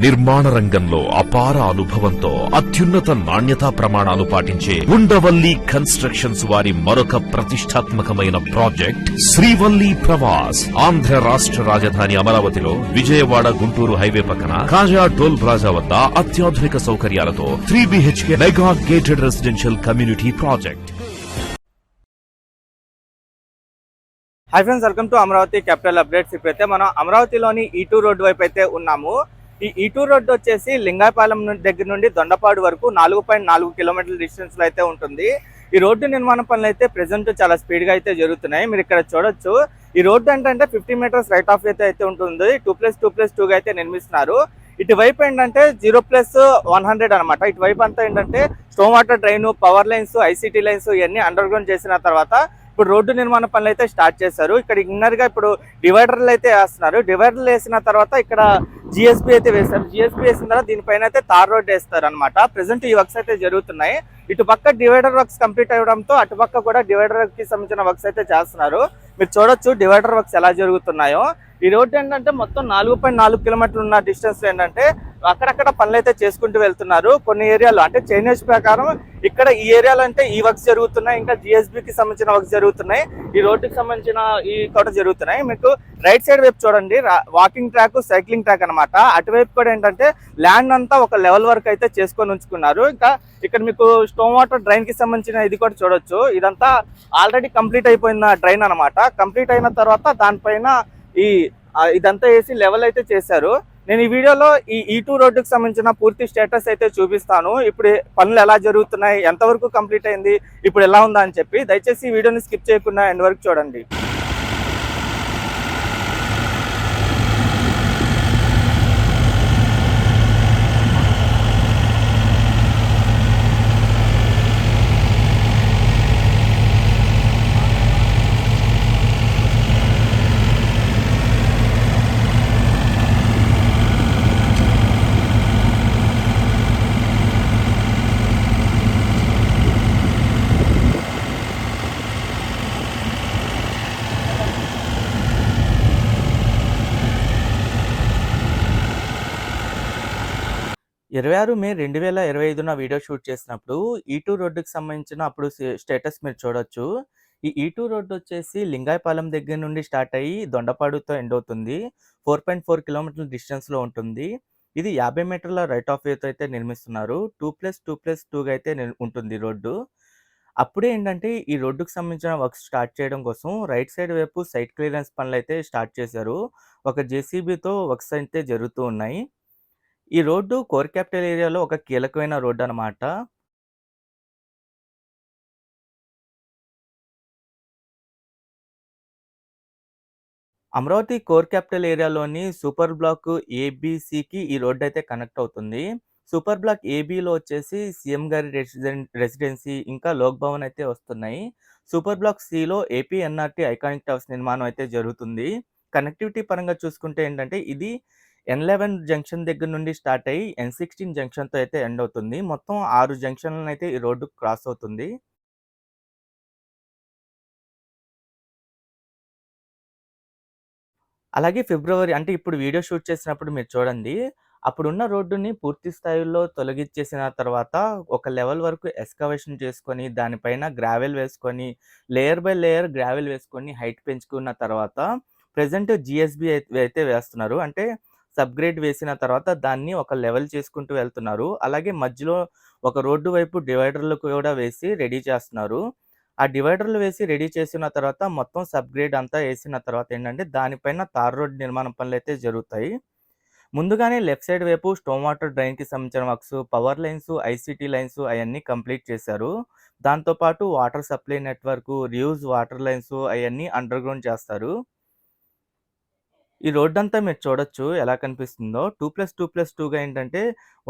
నిర్మాణ రంగంలో అపార అనుభవంతో అత్యున్నత నాణ్యతా ప్రమాణాలు పాటించే ఉండవల్లి కన్స్ట్రక్షన్స్ వారి మరొక ప్రతిష్టాత్మకమైన ప్రాజెక్ట్ శ్రీవల్లి ప్రవాస్. ఆంధ్ర రాష్ట్ర రాజధాని అమరావతిలో విజయవాడ గుంటూరు హైవే పక్కన కాజా టోల్ ప్లాజా వద్ద అత్యాధునిక సౌకర్యాలతో 3 BHK mega gated residential community project. Hi friends, welcome to Amaravati capital updates. ఇప్పుడైతే మనం అమరావతిలోని E2 రోడ్డు వైపు అయితే ఉన్నాము. ఈ E2 రోడ్డు వచ్చేసి లింగాయపాలెం దగ్గర నుండి దొండపాడు వరకు 4.4 కిలోమీటర్ల డిస్టెన్స్ లో అయితే ఉంటుంది. ఈ రోడ్డు నిర్మాణ పనులు అయితే ప్రెసెంట్ చాలా స్పీడ్ గా అయితే జరుగుతున్నాయి. మీరు ఇక్కడ చూడొచ్చు, ఈ రోడ్డు ఏంటంటే 50 మీటర్స్ రైట్ ఆఫ్ అయితే ఉంటుంది. 2+2+2 గా అయితే నిర్మిస్తున్నారు. ఇటువైపు ఏంటంటే 0+100 అనమాట. ఇటువైపు అంతా ఏంటంటే storm water drain, power lines, ICT lines ఇవన్నీ అండర్ గ్రౌండ్ చేసిన తర్వాత ఇప్పుడు రోడ్డు నిర్మాణ పనులు అయితే స్టార్ట్ చేశారు. ఇక్కడ ఇన్నర్ గా ఇప్పుడు డివైడర్లు అయితే వేస్తున్నారు. డివైడర్లు వేసిన తర్వాత ఇక్కడ GSB అయితే వేస్తారు. GSB వేసిన తర్వాత దీనిపైన అయితే తార్ రోడ్ వేస్తారు అనమాట. ప్రెసెంట్ ఈ వర్క్స్ అయితే జరుగుతున్నాయి. ఇటు పక్క డివైడర్ వర్క్స్ కంప్లీట్ అవ్వడంతో అటుపక్క కూడా డివైడర్ కి సంబంధించిన వర్క్స్ అయితే చేస్తున్నారు. మీరు చూడొచ్చు డివైడర్ వర్క్స్ ఎలా జరుగుతున్నాయో. ఈ రోడ్డు ఏంటంటే మొత్తం 4.4 కిలోమీటర్లు ఉన్న డిస్టెన్స్ ఏంటంటే అక్కడక్కడ పనులు అయితే చేసుకుంటూ వెళ్తున్నారు. కొన్ని ఏరియాలో అంటే చైనేజ్ ప్రకారం ఇక్కడ ఈ ఏరియాలో అంటే ఈ వర్క్స్ జరుగుతున్నాయి, ఇంకా GSB కి సంబంధించిన వర్క్స్ జరుగుతున్నాయి, ఈ రోడ్డుకి సంబంధించిన ఈ కూడా జరుగుతున్నాయి. మీకు రైట్ సైడ్ వైపు చూడండి, వాకింగ్ ట్రాక్, సైక్లింగ్ ట్రాక్ అనమాట. అటువైపు కూడా ఏంటంటే ల్యాండ్ అంతా ఒక లెవెల్ వరకు అయితే చేసుకొని ఉంచుకున్నారు. ఇంకా ఇక్కడ మీకు స్టోమ్ వాటర్ డ్రైన్ కి సంబంధించిన ఇది కూడా చూడొచ్చు. ఇదంతా ఆల్రెడీ కంప్లీట్ అయిపోయిన డ్రైన్ అనమాట. కంప్లీట్ అయిన తర్వాత దానిపైన ఇదంతా వేసి లెవెల్ అయితే చేశారు. నేను ఈ వీడియోలో ఈ E2 రోడ్డుకి సంబంధించిన పూర్తి స్టేటస్ అయితే చూపిస్తాను. ఇప్పుడు పనులు ఎలా జరుగుతున్నాయి, ఎంతవరకు కంప్లీట్ అయింది, ఇప్పుడు ఎలా ఉందా అని చెప్పి. దయచేసి ఈ వీడియోని స్కిప్ చేయకుండా ఎండ్ వరకు చూడండి. మే 2025 వీడియో షూట్ చేసినప్పుడు E2 రోడ్డుకి సంబంధించిన అప్పుడు స్టేటస్ మీరు చూడొచ్చు. ఈ E2 రోడ్డు వచ్చేసి లింగాయపాలెం దగ్గర నుండి స్టార్ట్ అయ్యి దొండపాడుతో ఎండ్ అవుతుంది. 4.4 కిలోమీటర్ల డిస్టెన్స్ లో ఉంటుంది. ఇది 50 మీటర్ల రైట్ ఆఫ్ వేతో అయితే నిర్మిస్తున్నారు. 2+2+2 అయితే ఉంటుంది రోడ్డు. అప్పుడే ఏంటంటే ఈ రోడ్డుకు సంబంధించిన వర్క్ స్టార్ట్ చేయడం కోసం రైట్ సైడ్ వైపు సైట్ క్లియరెన్స్ పనులు అయితే స్టార్ట్ చేశారు. ఒక JCBతో వర్క్స్ అయితే జరుగుతూ ఉన్నాయి. ఈ రోడ్డు కోర్ క్యాపిటల్ ఏరియాలో ఒక కీలకమైన రోడ్డు అనమాట. అమరావతి కోర్ క్యాపిటల్ ఏరియాలోని సూపర్ బ్లాక్ ABCకి ఈ రోడ్డు అయితే కనెక్ట్ అవుతుంది. సూపర్ బ్లాక్ ABలో వచ్చేసి CM గారి రెసిడెన్సీ ఇంకా లోక్ భవన్ అయితే వస్తున్నాయి. సూపర్ బ్లాక్ Cలో AP NRT ఐకానిక్ టవర్స్ నిర్మాణం అయితే జరుగుతుంది. కనెక్టివిటీ పరంగా చూసుకుంటే ఏంటంటే ఇది N11 జంక్షన్ దగ్గర నుండి స్టార్ట్ అయ్యి N16 జంక్షన్తో అయితే ఎండ్ అవుతుంది. మొత్తం 6 జంక్షన్లను అయితే ఈ రోడ్డు క్రాస్ అవుతుంది. అలాగే ఫిబ్రవరి అంటే ఇప్పుడు వీడియో షూట్ చేసినప్పుడు మీరు చూడండి, అప్పుడున్న రోడ్డుని పూర్తి స్థాయిలో తొలగించేసిన తర్వాత ఒక లెవెల్ వరకు ఎక్స్కవేషన్ చేసుకొని దానిపైన గ్రావెల్ వేసుకొని లేయర్ బై లేయర్ గ్రావెల్ వేసుకొని హైట్ పెంచుకున్న తర్వాత ప్రెసెంట్ GSB అయితే వేస్తున్నారు. అంటే సబ్గ్రేడ్ వేసిన తర్వాత దాన్ని ఒక లెవెల్ చేసుకుంటూ వెళ్తున్నారు. అలాగే మధ్యలో ఒక రోడ్డు వైపు డివైడర్లు కూడా వేసి రెడీ చేస్తున్నారు. ఆ డివైడర్లు వేసి రెడీ చేసిన తర్వాత మొత్తం సబ్గ్రేడ్ అంతా వేసిన తర్వాత ఏంటంటే దానిపైన తార్ రోడ్ నిర్మాణ పనులు అయితే జరుగుతాయి. ముందుగానే లెఫ్ట్ సైడ్ వైపు స్టోమ్ వాటర్ డ్రైన్కి సంబంధించిన works, power lines, ICT lines అవన్నీ కంప్లీట్ చేశారు. దాంతోపాటు water supply network, reuse water lines అవన్నీ అండర్ గ్రౌండ్ చేస్తారు. ఈ రోడ్డంతా మీరు చూడొచ్చు ఎలా కనిపిస్తుందో. 2+2+2గా ఏంటంటే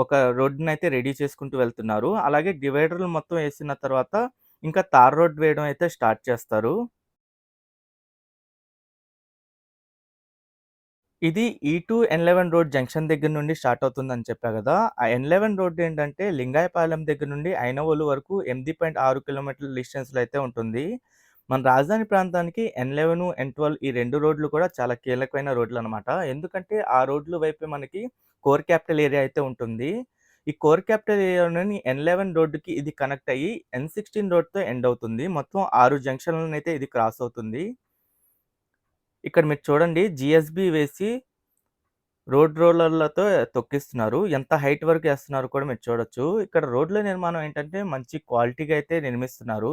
ఒక రోడ్డునైతే రెడీ చేసుకుంటూ వెళ్తున్నారు. అలాగే డివైడర్లు మొత్తం వేసిన తర్వాత ఇంకా తార్ రోడ్ వేయడం అయితే స్టార్ట్ చేస్తారు. ఇది E2 N11 రోడ్ జంక్షన్ దగ్గర నుండి స్టార్ట్ అవుతుందని చెప్పా కదా. ఆ N11 రోడ్ ఏంటంటే లింగాయపాలెం దగ్గర నుండి ఐనవోలు వరకు 8.6 కిలోమీటర్ల డిస్టెన్స్లో అయితే ఉంటుంది. మన రాజధాని ప్రాంతానికి N11, N12 ఈ 2 రోడ్లు కూడా చాలా కీలకమైన రోడ్లనమాట. ఎందుకంటే ఆ రోడ్లు వైపే మనకి కోర్ క్యాపిటల్ ఏరియా అయితే ఉంటుంది. ఈ కోర్ క్యాపిటల్ ఏరియాలోని N11 రోడ్డుకి ఇది కనెక్ట్ అయ్యి N16 రోడ్‌తో ఎండ్ అవుతుంది. మొత్తం 6 జంక్షన్‌లనైతే ఇది క్రాస్ అవుతుంది. ఇక్కడ మీరు చూడండి జీఎస్‌బీ వేసి రోడ్ రోలర్‌లతో తొక్కిస్తున్నారు. ఎంత హైట్ వరకు ఏస్తున్నారో కూడా మీరు చూడొచ్చు. ఇక్కడ రోడ్ల నిర్మాణం ఏంటంటే మంచి క్వాలిటీగా అయితే నిర్మిస్తున్నారు.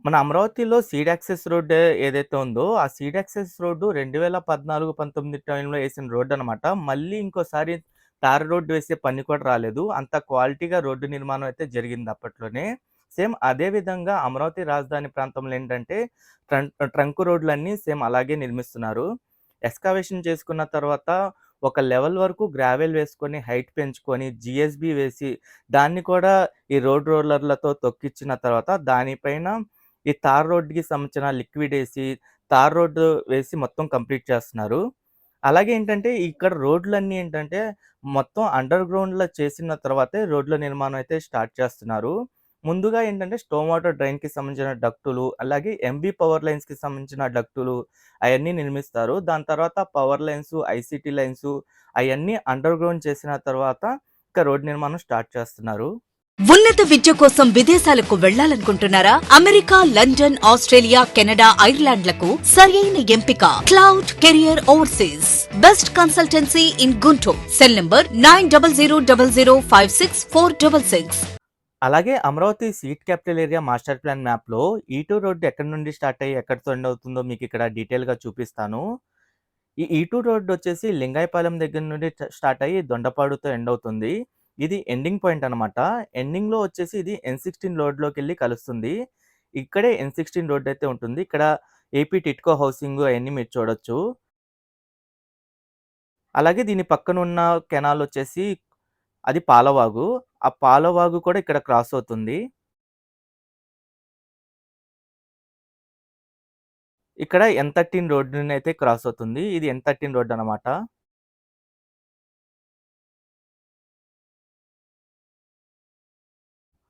మన అమరావతిలో సీడ్ యాక్సెస్ రోడ్ ఏదైతే ఉందో, ఆ సీడ్ యాక్సెస్ రోడ్డు 2014, 19 టైంలో ఏసిన రోడ్డనమాట. మళ్ళీ ఇంకోసారి తార్ రోడ్ వేసే పని కూడా రాలేదు. అంత క్వాలిటీగా రోడ్డు నిర్మాణం అయితే జరిగింది అప్పట్లోనే. సేమ్ అదే విధంగా అమరావతి రాజధాని ప్రాంతంలో ఏంటంటే ట్రంక్ రోడ్లన్నీ సేమ్ అలాగే నిర్మిస్తున్నారు. ఎక్స్‌కవేషన్ చేసుకున్న తర్వాత ఒక లెవెల్ వరకు గ్రావెల్ వేసుకొని, హైట్ పెంచుకొని, జీఎస్‌బీ వేసి, దాన్ని కూడా ఈ రోడ్ రోలర్‌లతో తొక్కిచ్చిన తర్వాత దానిపైన ఈ తార్ రోడ్‌కి సంబంధించిన లిక్విడ్ ఏసి, తార్ రోడ్డు వేసి మొత్తం కంప్లీట్ చేస్తున్నారు. అలాగే ఏంటంటే, ఇక్కడ రోడ్లన్నీ ఏంటంటే, మొత్తం అండర్ గ్రౌండ్‌లో చేసిన తర్వాతే రోడ్ల నిర్మాణం అయితే స్టార్ట్ చేస్తున్నారు. ముందుగా ఏంటంటే, స్టోమ్ వాటర్ డ్రైన్‌కి సంబంధించిన డక్టులు, అలాగే ఎంబీ పవర్ లైన్స్‌కి సంబంధించిన డక్టులు అయన్నీ నిర్మిస్తారు. దాని తర్వాత పవర్ లైన్స్, ఐసీటీ లైన్స్ అయన్నీ అండర్ గ్రౌండ్ చేసిన తర్వాత, ఇక రోడ్ నిర్మాణం స్టార్ట్ చేస్తున్నారు. ఉన్నత విద్య కోసం విదేశాలకు వెళ్లాలనుకుంటున్నారా? అమెరికా, లండన్, ఆస్ట్రేలియా, కెనడా, ఐర్లాండ్లకు సరైన ఎంపిక cloud career overseas. Best consultancy in Guntur. Cell number 9000056466. అలాగే Amaravati seat capital area master plan మ్యాప్‌లో E2 రోడ్ ఎక్కడి నుండి స్టార్ట్ అయ్యి ఎక్కడితో ఎండ్ అవుతుందో మీకు ఇక్కడ డీటెయిల్‌గా చూపిస్తాను. ఈ E2 రోడ్ వచ్చేసి లింగాయపాలెం దగ్గర నుండి స్టార్ట్ అయ్యి దొండపాడుతో ఎండ్ అవుతుంది. ఇది ఎండింగ్ పాయింట్ అనమాట. ఎండింగ్‌లో వచ్చేసి ఇది N16 రోడ్‌లోకెళ్ళి కలుస్తుంది. ఇక్కడే N16 రోడ్ అయితే ఉంటుంది. ఇక్కడ ఏపీ టిడ్కో హౌసింగ్ అయన్నీ మీరు చూడొచ్చు. అలాగే దీని పక్కనున్న కెనాల్ వచ్చేసి అది పాలవాగు. ఆ పాలవాగు కూడా ఇక్కడ క్రాస్ అవుతుంది. ఇక్కడ N13 రోడ్డునైతే క్రాస్ అవుతుంది. ఇది N13 రోడ్ అనమాట.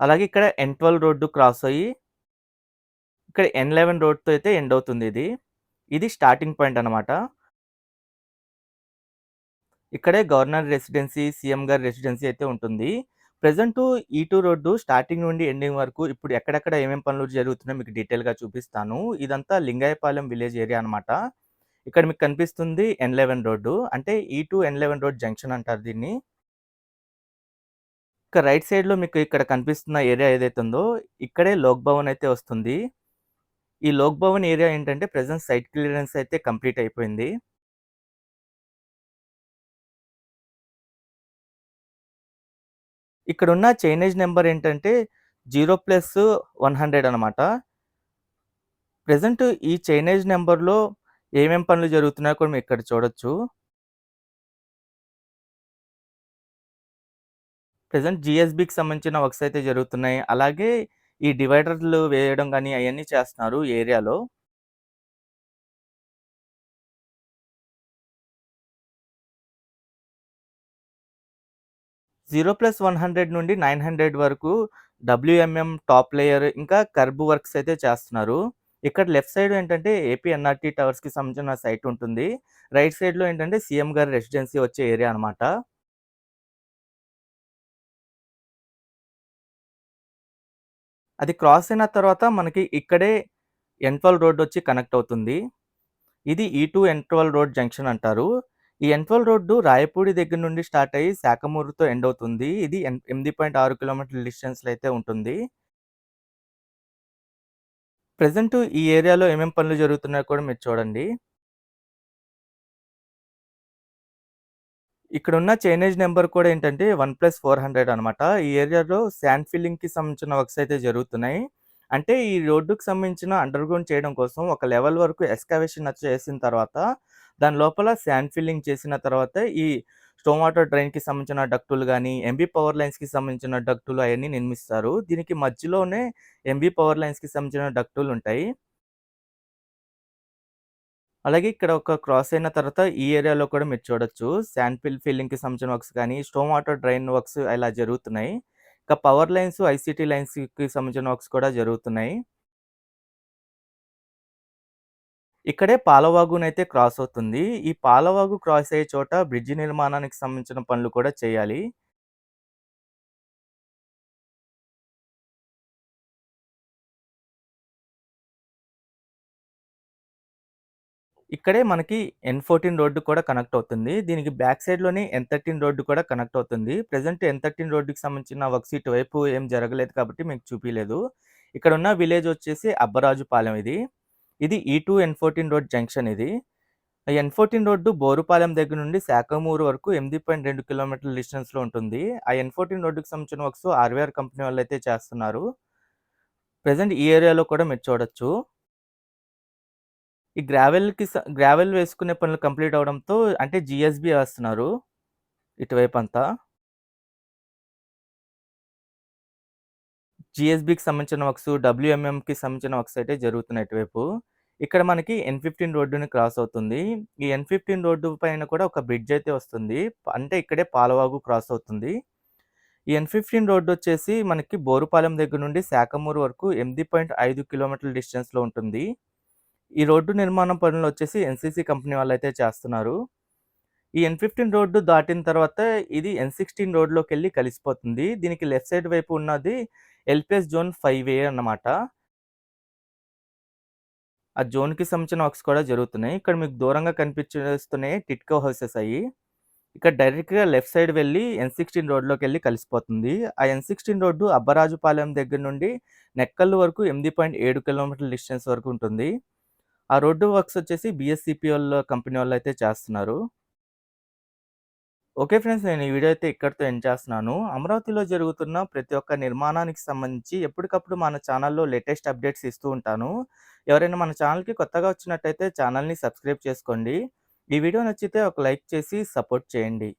అలాగే ఇక్కడ N12 రోడ్డు క్రాస్ అయ్యి ఇక్కడ N11 రోడ్‌తో అయితే ఎండ్ అవుతుంది ఇది. ఇది స్టార్టింగ్ పాయింట్ అనమాట. ఇక్కడే గవర్నర్ రెసిడెన్సీ, సీఎం గారి రెసిడెన్సీ అయితే ఉంటుంది. ప్రెజెంటు E2 రోడ్డు స్టార్టింగ్ నుండి ఎండింగ్ వరకు ఇప్పుడు ఎక్కడెక్కడ ఏమేం పనులు జరుగుతున్నాయో మీకు డీటెయిల్‌గా చూపిస్తాను. ఇదంతా లింగాయపాలెం విలేజ్ ఏరియా అనమాట. ఇక్కడ మీకు కనిపిస్తుంది N11 రోడ్డు. అంటే E2 N11 రోడ్ జంక్షన్ అంటారు దీన్ని. ఇక రైట్ సైడ్‌లో మీకు ఇక్కడ కనిపిస్తున్న ఏరియా ఏదైతే ఉందో, ఇక్కడే లోక్ భవన్ అయితే వస్తుంది. ఈ లోక్ భవన్ ఏరియా ఏంటంటే ప్రెజెంట్ సైట్ క్లియరెన్స్ అయితే కంప్లీట్ అయిపోయింది. ఇక్కడున్న చైనేజ్ నంబర్ ఏంటంటే 0+100 అనమాట. ప్రెజెంట్ ఈ చైనేజ్ నంబర్‌లో ఏమేం పనులు జరుగుతున్నాయో కూడా మీరు ఇక్కడ చూడొచ్చు. ప్రెజెంట్ జీఎస్‌బీకి సంబంధించిన వర్క్స్ అయితే జరుగుతున్నాయి. అలాగే ఈ డివైడర్‌లు వేయడం గాని అయన్నీ చేస్తున్నారు ఈ ఏరియాలో. 0+100 నుండి 900 వరకు డబ్ల్యూఎంఎం టాప్ లేయర్ ఇంకా కర్బ్ వర్క్స్ అయితే చేస్తున్నారు. ఇక్కడ లెఫ్ట్ సైడ్ ఏంటంటే ఏపీ ఎన్ఆర్‌టీ టవర్స్‌కి సంబంధించిన సైట్ ఉంటుంది. రైట్ సైడ్‌లో ఏంటంటే సీఎం గారి రెసిడెన్సీ వచ్చే ఏరియా అనమాట. అది క్రాస్ అయిన తర్వాత మనకి ఇక్కడే N12 రోడ్ వచ్చి కనెక్ట్ అవుతుంది. ఇది E2 N12 రోడ్ జంక్షన్ అంటారు. ఈ N12 రోడ్డు రాయపూడి దగ్గర నుండి స్టార్ట్ అయ్యి శాఖమూరుతో ఎండ్ అవుతుంది. ఇది 8.6 కిలోమీటర్ల డిస్టెన్స్‌లో అయితే ఉంటుంది. ప్రెజెంట్ ఈ ఏరియాలో ఏమేం పనులు జరుగుతున్నాయో కూడా మీరు చూడండి. ఇక్కడున్న చైనేజ్ నంబర్ కూడా ఏంటంటే 1+400 అనమాట. ఈ ఏరియాలో శాండ్ ఫిల్లింగ్‌కి సంబంధించిన వర్క్స్ అయితే జరుగుతున్నాయి. అంటే ఈ రోడ్డుకి సంబంధించిన అండర్‌గ్రౌండ్ చేయడం కోసం ఒక లెవెల్ వరకు ఎక్స్‌కవేషన్ చేసిన తర్వాత, దాని లోపల శాండ్ ఫిల్లింగ్ చేసిన తర్వాత ఈ స్టోమ్ వాటర్ డ్రైన్‌కి సంబంధించిన డక్టులు గాని, ఎంబీ పవర్ లైన్స్‌కి సంబంధించిన డక్టులు అయన్నీ నిర్మిస్తారు. దీనికి మధ్యలోనే ఎంబీ పవర్ లైన్స్‌కి సంబంధించిన డక్టులుంటాయి. అలాగే ఇక్కడ ఒక క్రాస్ అయిన తర్వాత ఈ ఏరియాలో కూడా మీరు చూడొచ్చు. శాండ్ ఫిల్లింగ్‌కి సంబంధించిన వర్క్స్ గానీ, స్టోమ్ వాటర్ డ్రైన్ వర్క్స్ ఇలా జరుగుతున్నాయి. ఇంకా పవర్ లైన్స్, ఐసీటీ లైన్స్‌కి సంబంధించిన వర్క్స్ కూడా జరుగుతున్నాయి. ఇక్కడే పాలవాగునైతే క్రాస్ అవుతుంది. ఈ పాలవాగు క్రాస్ అయ్యే చోట బ్రిడ్జి నిర్మాణానికి సంబంధించిన పనులు కూడా చేయాలి. ఇక్కడే మనకి N14 రోడ్డు కూడా కనెక్ట్ అవుతుంది. దీనికి బ్యాక్ సైడ్‌లోనే N13 రోడ్డు కూడా కనెక్ట్ అవుతుంది. ప్రెజెంట్ N13 రోడ్డుకి సంబంధించిన వర్క్స్ ఇటువైపు ఏం జరగలేదు కాబట్టి మీకు చూపియలేదు. ఇక్కడున్న విలేజ్ వచ్చేసి అబ్బరాజుపాలెం ఇది. ఇది E2 N14 రోడ్ జంక్షన్ ఇది. N14 రోడ్డు బోరుపాలెం దగ్గర నుండి శాఖమూరు వరకు 8.2 కిలోమీటర్ల డిస్టెన్స్‌లో ఉంటుంది. ఆ N14 రోడ్డుకి సంబంధించిన వర్క్స్ ఆర్‌వీఆర్ కంపెనీ వాళ్ళైతే చేస్తున్నారు. ప్రెజెంట్ ఈ ఏరియాలో కూడా మీరు చూడొచ్చు. ఈ గ్రావెల్ వేసుకునే పనులు కంప్లీట్ అవ్వడంతో అంటే జీఎస్‌బీ ఏస్తున్నారు ఇటువైపంతా. జీఎస్‌బీకి సంబంధించిన వర్క్స్, డబ్ల్యూఎంఎంకి సంబంధించిన వర్క్స్ అయితే జరుగుతున్నాయి ఇటువైపు. ఇక్కడ మనకి N15 రోడ్డుని క్రాస్ అవుతుంది. ఈ N15 రోడ్డు పైన కూడా ఒక బ్రిడ్జ్ అయితే వస్తుంది. అంటే ఇక్కడే పాలవాగు క్రాస్ అవుతుంది. ఈ N15 రోడ్డు వచ్చేసి మనకి బోరుపాలెం దగ్గర నుండి శాఖమూరు వరకు 8.5 కిలోమీటర్ల డిస్టెన్స్‌లో ఉంటుంది. ఈ రోడ్డు నిర్మాణం పనులు వచ్చేసి ఎన్‌సీసీ కంపెనీ వాళ్ళైతే చేస్తున్నారు. ఈ N15 రోడ్డు దాటిన తర్వాత ఇది N16 రోడ్‌లోకెళ్ళి కలిసిపోతుంది. దీనికి లెఫ్ట్ సైడ్ వైపు ఉన్నది ఎల్‌పిఎస్ జోన్ 5A అన్నమాట. ఆ జోన్‌కి సంబంధించిన వర్క్స్ కూడా జరుగుతున్నాయి. ఇక్కడ మీకు దూరంగా కనిపించేస్తున్నాయి టిట్కో హౌసెస్ అయ్యి. ఇక్కడ డైరెక్ట్‌గా లెఫ్ట్ సైడ్ వెళ్ళి N16 రోడ్‌లోకెళ్ళి కలిసిపోతుంది. ఆ N16 రోడ్డు అబ్బరాజుపాలెం దగ్గర నుండి నెక్కల్లు వరకు 8.7 కిలోమీటర్ల డిస్టెన్స్ వరకు ఉంటుంది. ఆ రోడ్డు వర్క్స్ వచ్చేసి బీఎస్‌సీపీఎల్ కంపెనీ వాళ్ళైతే చేస్తున్నారు. Okay friends. నేను ఈ వీడియో అయితే ఇక్కడితో ఎండ్ చేస్తున్నాను. అమరావతిలో జరుగుతున్న ప్రతి ఒక్క నిర్మాణానికి సంబంధించి ఎప్పటికప్పుడు మన ఛానల్‌లో లేటెస్ట్ అప్డేట్స్ ఇస్తూ ఉంటాను. ఎవరైనా మన ఛానల్‌కి కొత్తగా వచ్చినట్టయితే ఛానల్‌ని సబ్స్క్రైబ్ చేసుకోండి. ఈ వీడియో నచ్చితే ఒక లైక్ చేసి సపోర్ట్ చేయండి.